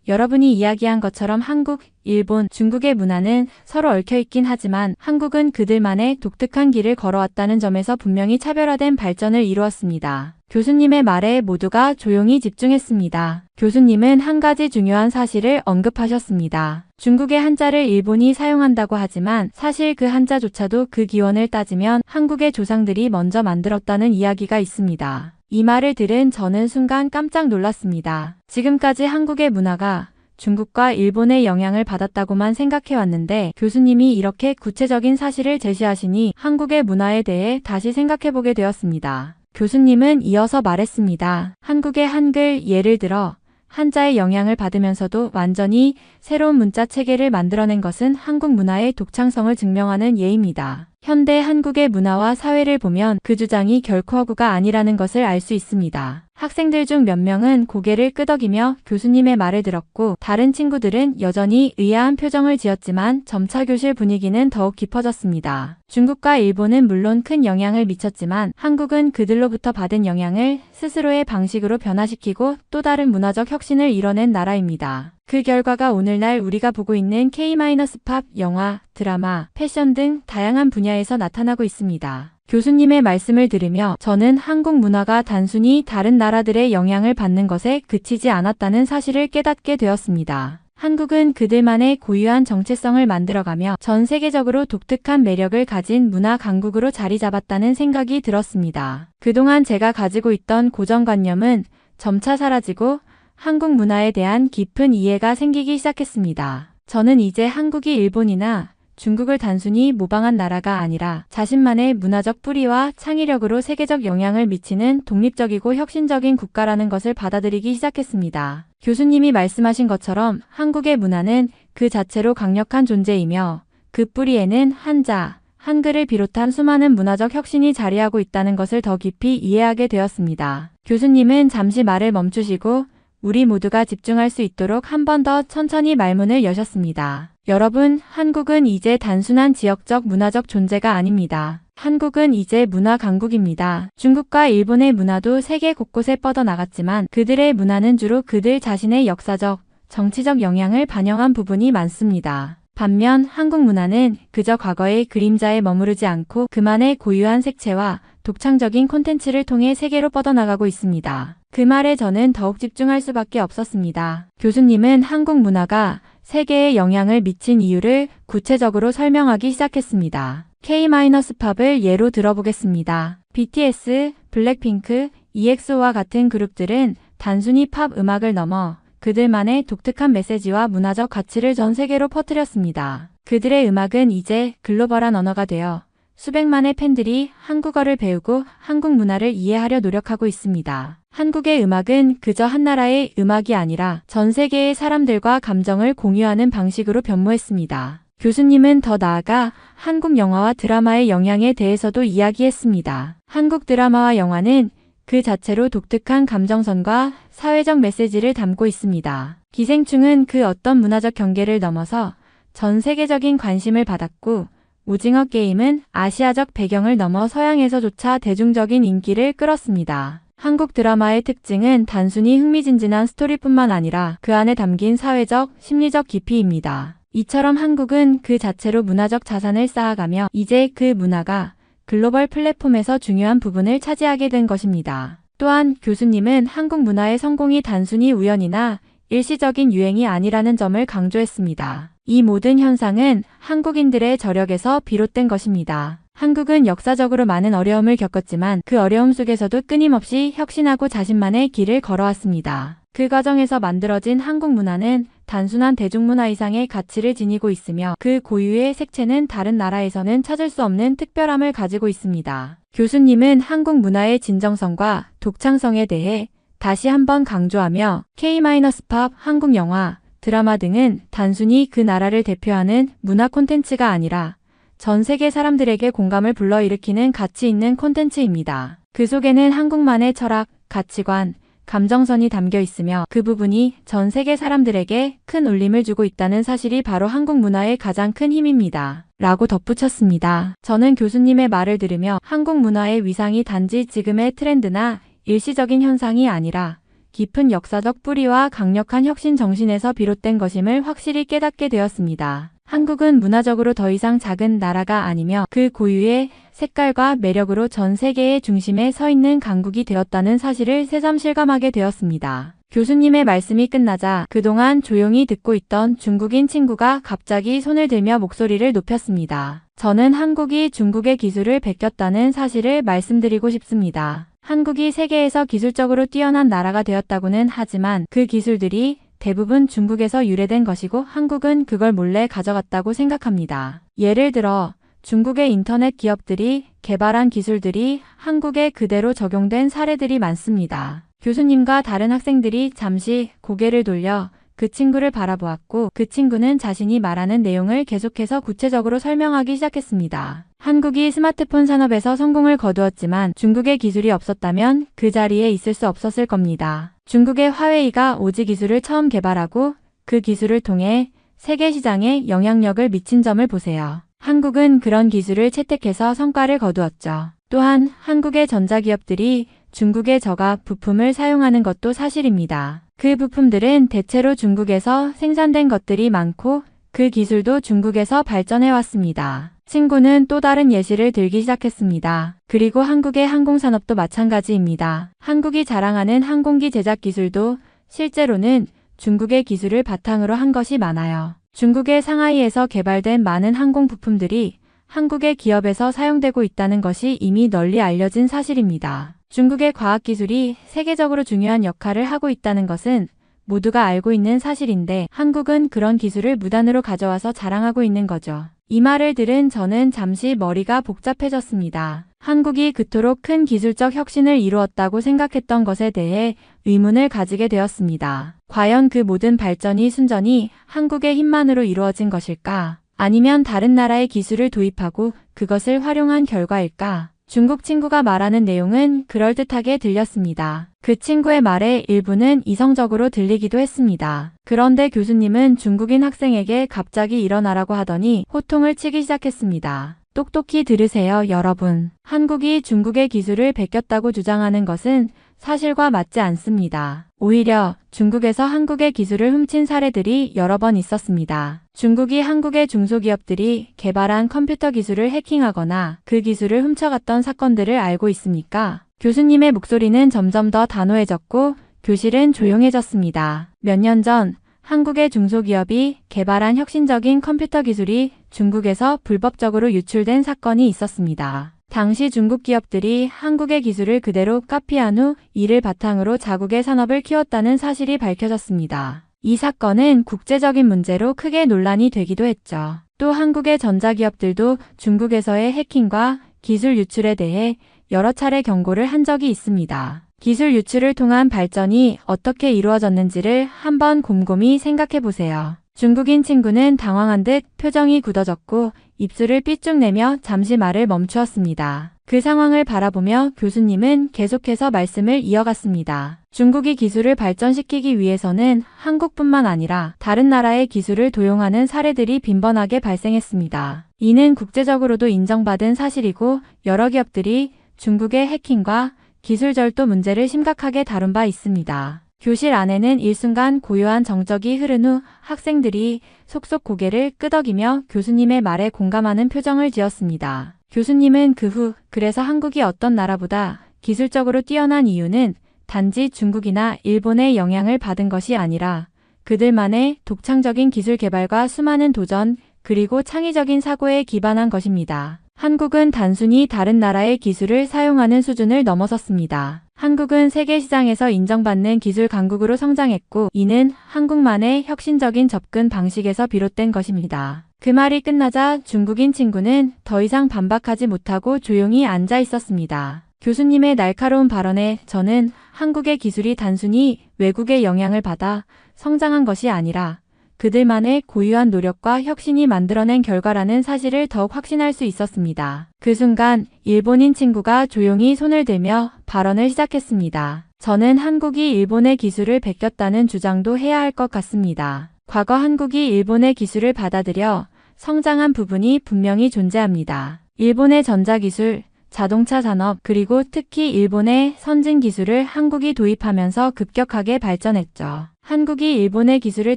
여러분이 이야기한 것처럼 한국, 일본, 중국의 문화는 서로 얽혀있긴 하지만 한국은 그들만의 독특한 길을 걸어왔다는 점에서 분명히 차별화된 발전을 이루었습니다. 교수님의 말에 모두가 조용히 집중했습니다. 교수님은 한 가지 중요한 사실을 언급하셨습니다. 중국의 한자를 일본이 사용한다고 하지만 사실 그 한자조차도 그 기원을 따지면 한국의 조상들이 먼저 만들었다는 이야기가 있습니다. 이 말을 들은 저는 순간 깜짝 놀랐습니다. 지금까지 한국의 문화가 중국과 일본의 영향을 받았다고만 생각해왔는데 교수님이 이렇게 구체적인 사실을 제시하시니 한국의 문화에 대해 다시 생각해보게 되었습니다. 교수님은 이어서 말했습니다. 한국의 한글, 예를 들어 한자의 영향을 받으면서도 완전히 새로운 문자 체계를 만들어낸 것은 한국 문화의 독창성을 증명하는 예입니다. 현대 한국의 문화와 사회를 보면 그 주장이 결코 허구가 아니라는 것을 알 수 있습니다. 학생들 중 몇 명은 고개를 끄덕이며 교수님의 말을 들었고 다른 친구들은 여전히 의아한 표정을 지었지만 점차 교실 분위기는 더욱 깊어졌습니다. 중국과 일본은 물론 큰 영향을 미쳤지만 한국은 그들로부터 받은 영향을 스스로의 방식으로 변화시키고 또 다른 문화적 혁신을 이뤄낸 나라입니다. 그 결과가 오늘날 우리가 보고 있는 K-팝, 영화, 드라마, 패션 등 다양한 분야에서 나타나고 있습니다. 교수님의 말씀을 들으며 저는 한국 문화가 단순히 다른 나라들의 영향을 받는 것에 그치지 않았다는 사실을 깨닫게 되었습니다. 한국은 그들만의 고유한 정체성을 만들어가며 전 세계적으로 독특한 매력을 가진 문화 강국으로 자리 잡았다는 생각이 들었습니다. 그동안 제가 가지고 있던 고정관념은 점차 사라지고 한국 문화에 대한 깊은 이해가 생기기 시작했습니다. 저는 이제 한국이 일본이나 중국을 단순히 모방한 나라가 아니라 자신만의 문화적 뿌리와 창의력으로 세계적 영향을 미치는 독립적이고 혁신적인 국가라는 것을 받아들이기 시작했습니다. 교수님이 말씀하신 것처럼 한국의 문화는 그 자체로 강력한 존재이며 그 뿌리에는 한자, 한글을 비롯한 수많은 문화적 혁신이 자리하고 있다는 것을 더 깊이 이해하게 되었습니다. 교수님은 잠시 말을 멈추시고 우리 모두가 집중할 수 있도록 한 번 더 천천히 말문을 여셨습니다. 여러분, 한국은 이제 단순한 지역적 문화적 존재가 아닙니다. 한국은 이제 문화 강국입니다. 중국과 일본의 문화도 세계 곳곳에 뻗어나갔지만 그들의 문화는 주로 그들 자신의 역사적, 정치적 영향을 반영한 부분이 많습니다. 반면 한국 문화는 그저 과거의 그림자에 머무르지 않고 그만의 고유한 색채와 독창적인 콘텐츠를 통해 세계로 뻗어나가고 있습니다. 그 말에 저는 더욱 집중할 수밖에 없었습니다. 교수님은 한국 문화가 세계에 영향을 미친 이유를 구체적으로 설명하기 시작했습니다. K-팝을 예로 들어보겠습니다. BTS, 블랙핑크, EXO와 같은 그룹들은 단순히 팝 음악을 넘어 그들만의 독특한 메시지와 문화적 가치를 전 세계로 퍼뜨렸습니다. 그들의 음악은 이제 글로벌한 언어가 되어 수백만의 팬들이 한국어를 배우고 한국 문화를 이해하려 노력하고 있습니다. 한국의 음악은 그저 한 나라의 음악이 아니라 전 세계의 사람들과 감정을 공유하는 방식으로 변모했습니다. 교수님은 더 나아가 한국 영화와 드라마의 영향에 대해서도 이야기했습니다. 한국 드라마와 영화는 그 자체로 독특한 감정선과 사회적 메시지를 담고 있습니다. 기생충은 그 어떤 문화적 경계를 넘어서 전 세계적인 관심을 받았고, 오징어 게임은 아시아적 배경을 넘어 서양에서조차 대중적인 인기를 끌었습니다. 한국 드라마의 특징은 단순히 흥미진진한 스토리뿐만 아니라 그 안에 담긴 사회적, 심리적 깊이입니다. 이처럼 한국은 그 자체로 문화적 자산을 쌓아가며 이제 그 문화가 글로벌 플랫폼에서 중요한 부분을 차지하게 된 것입니다. 또한 교수님은 한국 문화의 성공이 단순히 우연이나 일시적인 유행이 아니라는 점을 강조했습니다. 이 모든 현상은 한국인들의 저력에서 비롯된 것입니다. 한국은 역사적으로 많은 어려움을 겪었지만 그 어려움 속에서도 끊임없이 혁신하고 자신만의 길을 걸어왔습니다. 그 과정에서 만들어진 한국 문화는 단순한 대중문화 이상의 가치를 지니고 있으며 그 고유의 색채는 다른 나라에서는 찾을 수 없는 특별함을 가지고 있습니다. 교수님은 한국 문화의 진정성과 독창성에 대해 다시 한번 강조하며 K-팝, 한국 영화, 드라마 등은 단순히 그 나라를 대표하는 문화 콘텐츠가 아니라 전 세계 사람들에게 공감을 불러일으키는 가치 있는 콘텐츠입니다. 그 속에는 한국만의 철학, 가치관, 감정선이 담겨 있으며 그 부분이 전 세계 사람들에게 큰 울림을 주고 있다는 사실이 바로 한국 문화의 가장 큰 힘입니다. 라고 덧붙였습니다. 저는 교수님의 말을 들으며 한국 문화의 위상이 단지 지금의 트렌드나 일시적인 현상이 아니라 깊은 역사적 뿌리와 강력한 혁신 정신에서 비롯된 것임을 확실히 깨닫게 되었습니다. 한국은 문화적으로 더 이상 작은 나라가 아니며 그 고유의 색깔과 매력으로 전 세계의 중심에 서 있는 강국이 되었다는 사실을 새삼 실감하게 되었습니다. 교수님의 말씀이 끝나자 그동안 조용히 듣고 있던 중국인 친구가 갑자기 손을 들며 목소리를 높였습니다. 저는 한국이 중국의 기술을 베꼈다는 사실을 말씀드리고 싶습니다. 한국이 세계에서 기술적으로 뛰어난 나라가 되었다고는 하지만 그 기술들이 대부분 중국에서 유래된 것이고 한국은 그걸 몰래 가져갔다고 생각합니다. 예를 들어 중국의 인터넷 기업들이 개발한 기술들이 한국에 그대로 적용된 사례들이 많습니다. 교수님과 다른 학생들이 잠시 고개를 돌려 그 친구를 바라보았고 그 친구는 자신이 말하는 내용을 계속해서 구체적으로 설명하기 시작했습니다. 한국이 스마트폰 산업에서 성공을 거두었지만 중국의 기술이 없었다면 그 자리에 있을 수 없었을 겁니다. 중국의 화웨이가 5G 기술을 처음 개발하고 그 기술을 통해 세계 시장에 영향력을 미친 점을 보세요. 한국은 그런 기술을 채택해서 성과를 거두었죠. 또한 한국의 전자기업들이 중국의 저가 부품을 사용하는 것도 사실입니다. 그 부품들은 대체로 중국에서 생산된 것들이 많고 그 기술도 중국에서 발전해 왔습니다. 친구는 또 다른 예시를 들기 시작했습니다. 그리고 한국의 항공산업도 마찬가지입니다. 한국이 자랑하는 항공기 제작 기술도 실제로는 중국의 기술을 바탕으로 한 것이 많아요. 중국의 상하이에서 개발된 많은 항공 부품들이 한국의 기업에서 사용되고 있다는 것이 이미 널리 알려진 사실입니다. 중국의 과학기술이 세계적으로 중요한 역할을 하고 있다는 것은 모두가 알고 있는 사실인데 한국은 그런 기술을 무단으로 가져와서 자랑하고 있는 거죠. 이 말을 들은 저는 잠시 머리가 복잡해졌습니다. 한국이 그토록 큰 기술적 혁신을 이루었다고 생각했던 것에 대해 의문을 가지게 되었습니다. 과연 그 모든 발전이 순전히 한국의 힘만으로 이루어진 것일까? 아니면 다른 나라의 기술을 도입하고 그것을 활용한 결과일까? 중국 친구가 말하는 내용은 그럴듯하게 들렸습니다. 그 친구의 말의 일부는 이성적으로 들리기도 했습니다. 그런데 교수님은 중국인 학생에게 갑자기 일어나라고 하더니 호통을 치기 시작했습니다. 똑똑히 들으세요, 여러분. 한국이 중국의 기술을 베꼈다고 주장하는 것은 사실과 맞지 않습니다. 오히려 중국에서 한국의 기술을 훔친 사례들이 여러 번 있었습니다. 중국이 한국의 중소기업들이 개발한 컴퓨터 기술을 해킹하거나 그 기술을 훔쳐갔던 사건들을 알고 있습니까? 교수님의 목소리는 점점 더 단호해졌고 교실은 조용해졌습니다. 몇 년 전 한국의 중소기업이 개발한 혁신적인 컴퓨터 기술이 중국에서 불법적으로 유출된 사건이 있었습니다. 당시 중국 기업들이 한국의 기술을 그대로 카피한 후 이를 바탕으로 자국의 산업을 키웠다는 사실이 밝혀졌습니다. 이 사건은 국제적인 문제로 크게 논란이 되기도 했죠. 또 한국의 전자기업들도 중국에서의 해킹과 기술 유출에 대해 여러 차례 경고를 한 적이 있습니다. 기술 유출을 통한 발전이 어떻게 이루어졌는지를 한번 곰곰이 생각해 보세요. 중국인 친구는 당황한 듯 표정이 굳어졌고 입술을 삐쭉 내며 잠시 말을 멈추었습니다. 그 상황을 바라보며 교수님은 계속해서 말씀을 이어갔습니다. 중국이 기술을 발전시키기 위해서는 한국뿐만 아니라 다른 나라의 기술을 도용하는 사례들이 빈번하게 발생했습니다. 이는 국제적으로도 인정받은 사실이고 여러 기업들이 중국의 해킹과 기술 절도 문제를 심각하게 다룬 바 있습니다. 교실 안에는 일순간 고요한 정적이 흐른 후 학생들이 속속 고개를 끄덕이며 교수님의 말에 공감하는 표정을 지었습니다. 교수님은 그 후 그래서 한국이 어떤 나라보다 기술적으로 뛰어난 이유는 단지 중국이나 일본의 영향을 받은 것이 아니라 그들만의 독창적인 기술 개발과 수많은 도전 그리고 창의적인 사고에 기반한 것입니다. 한국은 단순히 다른 나라의 기술을 사용하는 수준을 넘어섰습니다. 한국은 세계 시장에서 인정받는 기술 강국으로 성장했고 이는 한국만의 혁신적인 접근 방식에서 비롯된 것입니다. 그 말이 끝나자 중국인 친구는 더 이상 반박하지 못하고 조용히 앉아 있었습니다. 교수님의 날카로운 발언에 저는 한국의 기술이 단순히 외국의 영향을 받아 성장한 것이 아니라 그들만의 고유한 노력과 혁신이 만들어낸 결과라는 사실을 더욱 확신할 수 있었습니다. 그 순간 일본인 친구가 조용히 손을 들며 발언을 시작했습니다. 저는 한국이 일본의 기술을 베꼈다는 주장도 해야 할 것 같습니다. 과거 한국이 일본의 기술을 받아들여 성장한 부분이 분명히 존재합니다. 일본의 전자기술, 자동차 산업, 그리고 특히 일본의 선진 기술을 한국이 도입하면서 급격하게 발전했죠. 한국이 일본의 기술을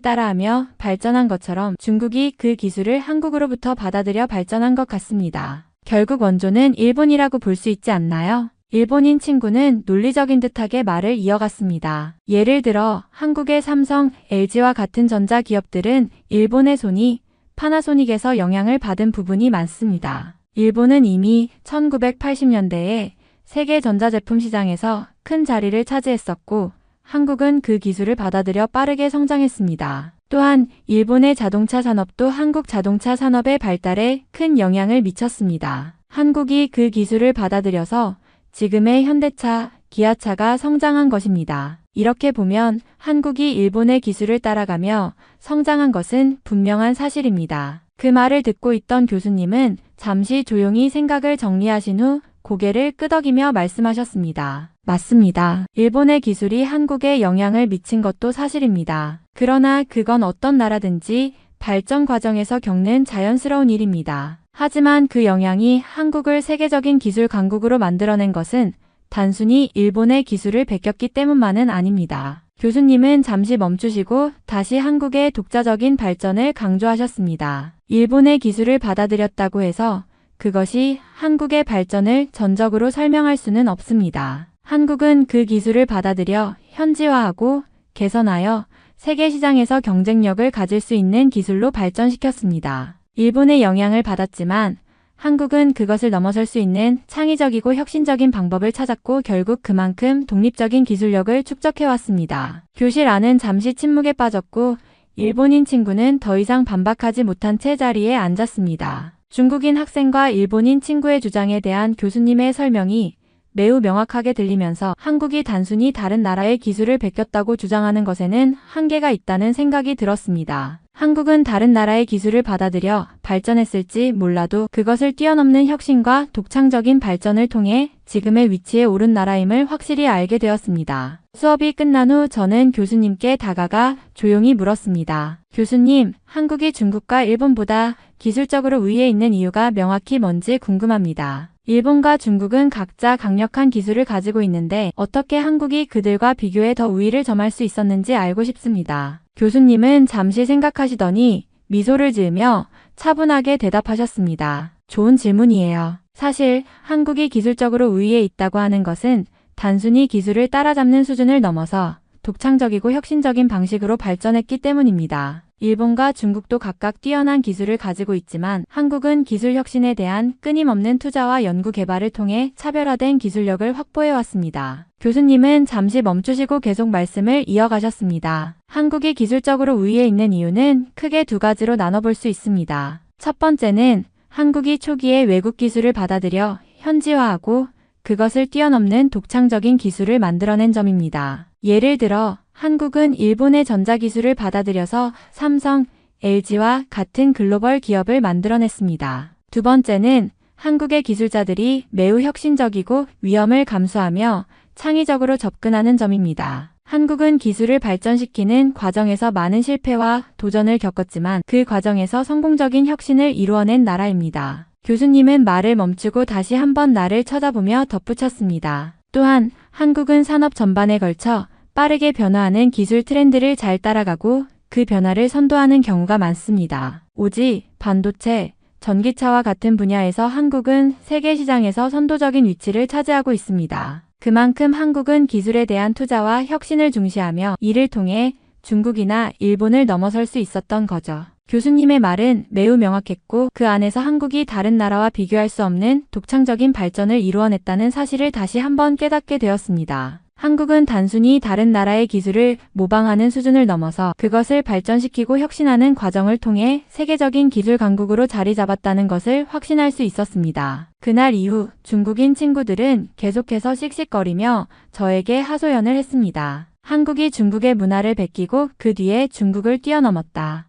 따라하며 발전한 것처럼 중국이 그 기술을 한국으로부터 받아들여 발전한 것 같습니다. 결국 원조는 일본이라고 볼 수 있지 않나요? 일본인 친구는 논리적인 듯하게 말을 이어갔습니다. 예를 들어 한국의 삼성, LG와 같은 전자기업들은 일본의 소니, 파나소닉에서 영향을 받은 부분이 많습니다. 일본은 이미 1980년대에 세계 전자제품 시장에서 큰 자리를 차지했었고 한국은 그 기술을 받아들여 빠르게 성장했습니다. 또한 일본의 자동차 산업도 한국 자동차 산업의 발달에 큰 영향을 미쳤습니다. 한국이 그 기술을 받아들여서 지금의 현대차, 기아차가 성장한 것입니다. 이렇게 보면 한국이 일본의 기술을 따라가며 성장한 것은 분명한 사실입니다. 그 말을 듣고 있던 교수님은 잠시 조용히 생각을 정리하신 후 고개를 끄덕이며 말씀하셨습니다. 맞습니다. 일본의 기술이 한국에 영향을 미친 것도 사실입니다. 그러나 그건 어떤 나라든지 발전 과정에서 겪는 자연스러운 일입니다. 하지만 그 영향이 한국을 세계적인 기술 강국으로 만들어낸 것은 단순히 일본의 기술을 베꼈기 때문만은 아닙니다. 교수님은 잠시 멈추시고 다시 한국의 독자적인 발전을 강조하셨습니다. 일본의 기술을 받아들였다고 해서 그것이 한국의 발전을 전적으로 설명할 수는 없습니다. 한국은 그 기술을 받아들여 현지화하고 개선하여 세계 시장에서 경쟁력을 가질 수 있는 기술로 발전시켰습니다. 일본의 영향을 받았지만 한국은 그것을 넘어설 수 있는 창의적이고 혁신적인 방법을 찾았고 결국 그만큼 독립적인 기술력을 축적해왔습니다. 교실 안은 잠시 침묵에 빠졌고 일본인 친구는 더 이상 반박하지 못한 채 자리에 앉았습니다. 중국인 학생과 일본인 친구의 주장에 대한 교수님의 설명이 매우 명확하게 들리면서 한국이 단순히 다른 나라의 기술을 베꼈다고 주장하는 것에는 한계가 있다는 생각이 들었습니다. 한국은 다른 나라의 기술을 받아들여 발전했을지 몰라도 그것을 뛰어넘는 혁신과 독창적인 발전을 통해 지금의 위치에 오른 나라임을 확실히 알게 되었습니다. 수업이 끝난 후 저는 교수님께 다가가 조용히 물었습니다. 교수님, 한국이 중국과 일본보다 기술적으로 위에 있는 이유가 명확히 뭔지 궁금합니다. 일본과 중국은 각자 강력한 기술을 가지고 있는데 어떻게 한국이 그들과 비교해 더 우위를 점할 수 있었는지 알고 싶습니다. 교수님은 잠시 생각하시더니 미소를 지으며 차분하게 대답하셨습니다. 좋은 질문이에요. 사실 한국이 기술적으로 우위에 있다고 하는 것은 단순히 기술을 따라잡는 수준을 넘어서 독창적이고 혁신적인 방식으로 발전했기 때문입니다. 일본과 중국도 각각 뛰어난 기술을 가지고 있지만 한국은 기술 혁신에 대한 끊임없는 투자와 연구 개발을 통해 차별화된 기술력을 확보해왔습니다. 교수님은 잠시 멈추시고 계속 말씀을 이어가셨습니다. 한국이 기술적으로 우위에 있는 이유는 크게 두 가지로 나눠볼 수 있습니다. 첫 번째는 한국이 초기에 외국 기술을 받아들여 현지화하고 그것을 뛰어넘는 독창적인 기술을 만들어낸 점입니다. 예를 들어 한국은 일본의 전자기술을 받아들여서 삼성, LG와 같은 글로벌 기업을 만들어냈습니다. 두 번째는 한국의 기술자들이 매우 혁신적이고 위험을 감수하며 창의적으로 접근하는 점입니다. 한국은 기술을 발전시키는 과정에서 많은 실패와 도전을 겪었지만 그 과정에서 성공적인 혁신을 이루어낸 나라입니다. 교수님은 말을 멈추고 다시 한번 나를 쳐다보며 덧붙였습니다. 또한 한국은 산업 전반에 걸쳐 빠르게 변화하는 기술 트렌드를 잘 따라가고 그 변화를 선도하는 경우가 많습니다. 오지, 반도체, 전기차와 같은 분야에서 한국은 세계 시장에서 선도적인 위치를 차지하고 있습니다. 그만큼 한국은 기술에 대한 투자와 혁신을 중시하며 이를 통해 중국이나 일본을 넘어설 수 있었던 거죠. 교수님의 말은 매우 명확했고 그 안에서 한국이 다른 나라와 비교할 수 없는 독창적인 발전을 이루어냈다는 사실을 다시 한번 깨닫게 되었습니다. 한국은 단순히 다른 나라의 기술을 모방하는 수준을 넘어서 그것을 발전시키고 혁신하는 과정을 통해 세계적인 기술 강국으로 자리 잡았다는 것을 확신할 수 있었습니다. 그날 이후 중국인 친구들은 계속해서 씩씩거리며 저에게 하소연을 했습니다. 한국이 중국의 문화를 베끼고 그 뒤에 중국을 뛰어넘었다.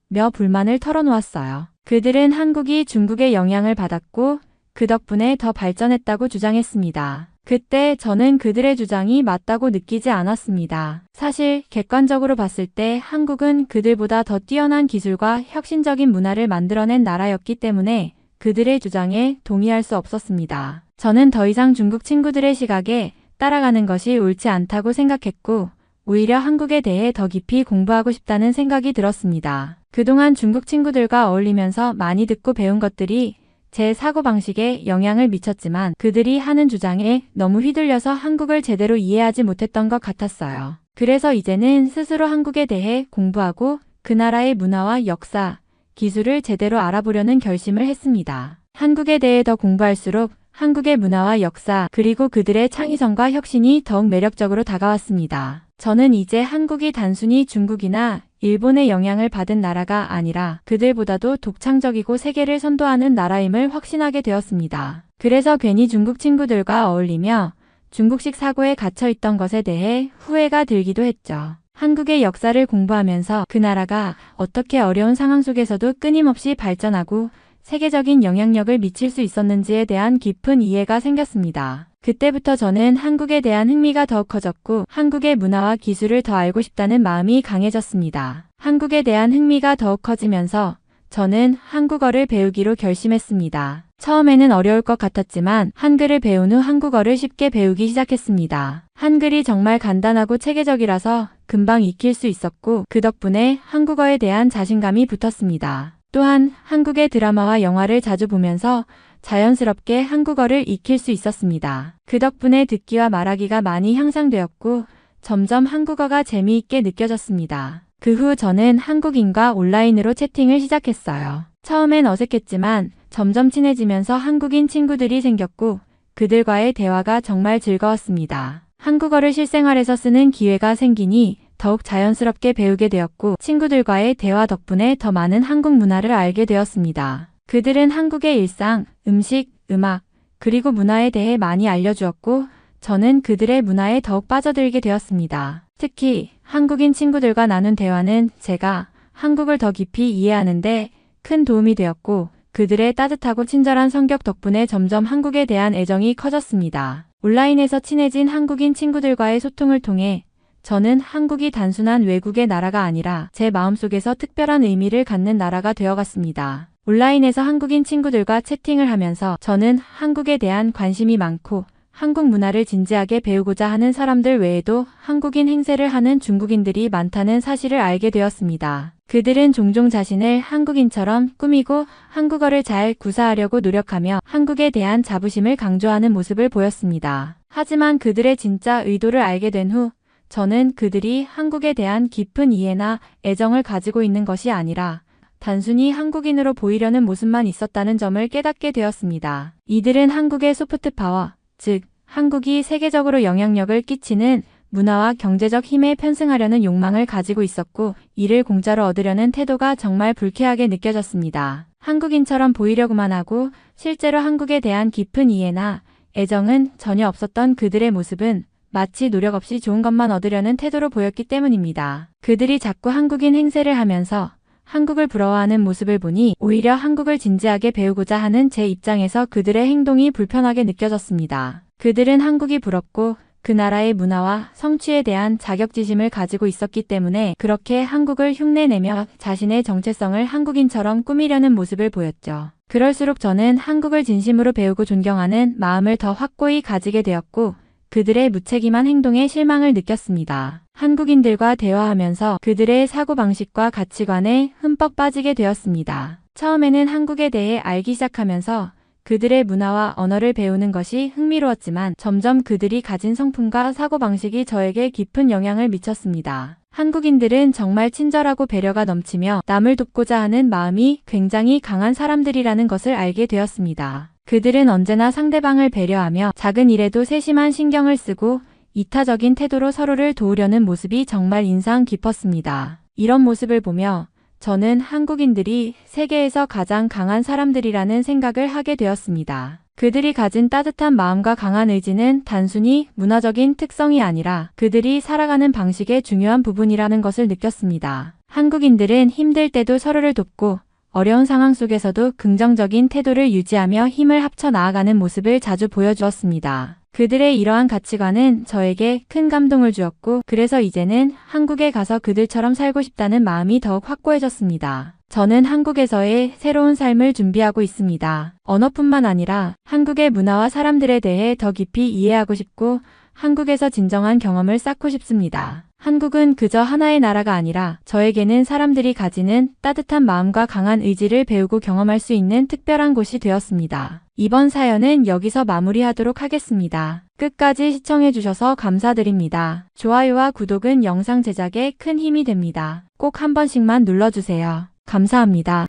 며 불만을 털어놓았어요. 그들은 한국이 중국의 영향을 받았고 그 덕분에 더 발전했다고 주장했습니다. 그때 저는 그들의 주장이 맞다고 느끼지 않았습니다. 사실 객관적으로 봤을 때 한국은 그들보다 더 뛰어난 기술과 혁신적인 문화를 만들어낸 나라였기 때문에 그들의 주장에 동의할 수 없었습니다. 저는 더 이상 중국 친구들의 시각에 따라가는 것이 옳지 않다고 생각했고 오히려 한국에 대해 더 깊이 공부하고 싶다는 생각이 들었습니다. 그동안 중국 친구들과 어울리면서 많이 듣고 배운 것들이 제 사고방식에 영향을 미쳤지만 그들이 하는 주장에 너무 휘둘려서 한국을 제대로 이해하지 못했던 것 같았어요. 그래서 이제는 스스로 한국에 대해 공부하고 그 나라의 문화와 역사, 기술을 제대로 알아보려는 결심을 했습니다. 한국에 대해 더 공부할수록 한국의 문화와 역사 그리고 그들의 창의성과 혁신이 더욱 매력적으로 다가왔습니다. 저는 이제 한국이 단순히 중국이나 일본의 영향을 받은 나라가 아니라 그들보다도 독창적이고 세계를 선도하는 나라임을 확신하게 되었습니다. 그래서 괜히 중국 친구들과 어울리며 중국식 사고에 갇혀있던 것에 대해 후회가 들기도 했죠. 한국의 역사를 공부하면서 그 나라가 어떻게 어려운 상황 속에서도 끊임없이 발전하고 세계적인 영향력을 미칠 수 있었는지에 대한 깊은 이해가 생겼습니다. 그때부터 저는 한국에 대한 흥미가 더욱 커졌고 한국의 문화와 기술을 더 알고 싶다는 마음이 강해졌습니다. 한국에 대한 흥미가 더욱 커지면서 저는 한국어를 배우기로 결심했습니다. 처음에는 어려울 것 같았지만 한글을 배운 후 한국어를 쉽게 배우기 시작했습니다. 한글이 정말 간단하고 체계적이라서 금방 익힐 수 있었고 그 덕분에 한국어에 대한 자신감이 붙었습니다. 또한 한국의 드라마와 영화를 자주 보면서 자연스럽게 한국어를 익힐 수 있었습니다. 그 덕분에 듣기와 말하기가 많이 향상되었고 점점 한국어가 재미있게 느껴졌습니다. 그 후 저는 한국인과 온라인으로 채팅을 시작했어요. 처음엔 어색했지만 점점 친해지면서 한국인 친구들이 생겼고 그들과의 대화가 정말 즐거웠습니다. 한국어를 실생활에서 쓰는 기회가 생기니 더욱 자연스럽게 배우게 되었고 친구들과의 대화 덕분에 더 많은 한국 문화를 알게 되었습니다. 그들은 한국의 일상, 음식, 음악, 그리고 문화에 대해 많이 알려주었고 저는 그들의 문화에 더욱 빠져들게 되었습니다. 특히 한국인 친구들과 나눈 대화는 제가 한국을 더 깊이 이해하는데 큰 도움이 되었고 그들의 따뜻하고 친절한 성격 덕분에 점점 한국에 대한 애정이 커졌습니다. 온라인에서 친해진 한국인 친구들과의 소통을 통해 저는 한국이 단순한 외국의 나라가 아니라 제 마음속에서 특별한 의미를 갖는 나라가 되어갔습니다. 온라인에서 한국인 친구들과 채팅을 하면서 저는 한국에 대한 관심이 많고 한국 문화를 진지하게 배우고자 하는 사람들 외에도 한국인 행세를 하는 중국인들이 많다는 사실을 알게 되었습니다. 그들은 종종 자신을 한국인처럼 꾸미고 한국어를 잘 구사하려고 노력하며 한국에 대한 자부심을 강조하는 모습을 보였습니다. 하지만 그들의 진짜 의도를 알게 된 후 저는 그들이 한국에 대한 깊은 이해나 애정을 가지고 있는 것이 아니라 단순히 한국인으로 보이려는 모습만 있었다는 점을 깨닫게 되었습니다. 이들은 한국의 소프트 파워, 즉 한국이 세계적으로 영향력을 끼치는 문화와 경제적 힘에 편승하려는 욕망을 가지고 있었고 이를 공짜로 얻으려는 태도가 정말 불쾌하게 느껴졌습니다. 한국인처럼 보이려고만 하고 실제로 한국에 대한 깊은 이해나 애정은 전혀 없었던 그들의 모습은 마치 노력 없이 좋은 것만 얻으려는 태도로 보였기 때문입니다. 그들이 자꾸 한국인 행세를 하면서 한국을 부러워하는 모습을 보니 오히려 한국을 진지하게 배우고자 하는 제 입장에서 그들의 행동이 불편하게 느껴졌습니다. 그들은 한국이 부럽고 그 나라의 문화와 성취에 대한 자격지심을 가지고 있었기 때문에 그렇게 한국을 흉내내며 자신의 정체성을 한국인처럼 꾸미려는 모습을 보였죠. 그럴수록 저는 한국을 진심으로 배우고 존경하는 마음을 더 확고히 가지게 되었고 그들의 무책임한 행동에 실망을 느꼈습니다. 한국인들과 대화하면서 그들의 사고방식과 가치관에 흠뻑 빠지게 되었습니다. 처음에는 한국에 대해 알기 시작하면서 그들의 문화와 언어를 배우는 것이 흥미로웠지만 점점 그들이 가진 성품과 사고방식이 저에게 깊은 영향을 미쳤습니다. 한국인들은 정말 친절하고 배려가 넘치며 남을 돕고자 하는 마음이 굉장히 강한 사람들이라는 것을 알게 되었습니다. 그들은 언제나 상대방을 배려하며 작은 일에도 세심한 신경을 쓰고 이타적인 태도로 서로를 도우려는 모습이 정말 인상 깊었습니다. 이런 모습을 보며 저는 한국인들이 세계에서 가장 강한 사람들이라는 생각을 하게 되었습니다. 그들이 가진 따뜻한 마음과 강한 의지는 단순히 문화적인 특성이 아니라 그들이 살아가는 방식의 중요한 부분이라는 것을 느꼈습니다. 한국인들은 힘들 때도 서로를 돕고 어려운 상황 속에서도 긍정적인 태도를 유지하며 힘을 합쳐 나아가는 모습을 자주 보여주었습니다. 그들의 이러한 가치관은 저에게 큰 감동을 주었고 그래서 이제는 한국에 가서 그들처럼 살고 싶다는 마음이 더욱 확고해졌습니다. 저는 한국에서의 새로운 삶을 준비하고 있습니다. 언어뿐만 아니라 한국의 문화와 사람들에 대해 더 깊이 이해하고 싶고 한국에서 진정한 경험을 쌓고 싶습니다. 한국은 그저 하나의 나라가 아니라 저에게는 사람들이 가지는 따뜻한 마음과 강한 의지를 배우고 경험할 수 있는 특별한 곳이 되었습니다. 이번 사연은 여기서 마무리하도록 하겠습니다. 끝까지 시청해주셔서 감사드립니다. 좋아요와 구독은 영상 제작에 큰 힘이 됩니다. 꼭 한 번씩만 눌러주세요. 감사합니다.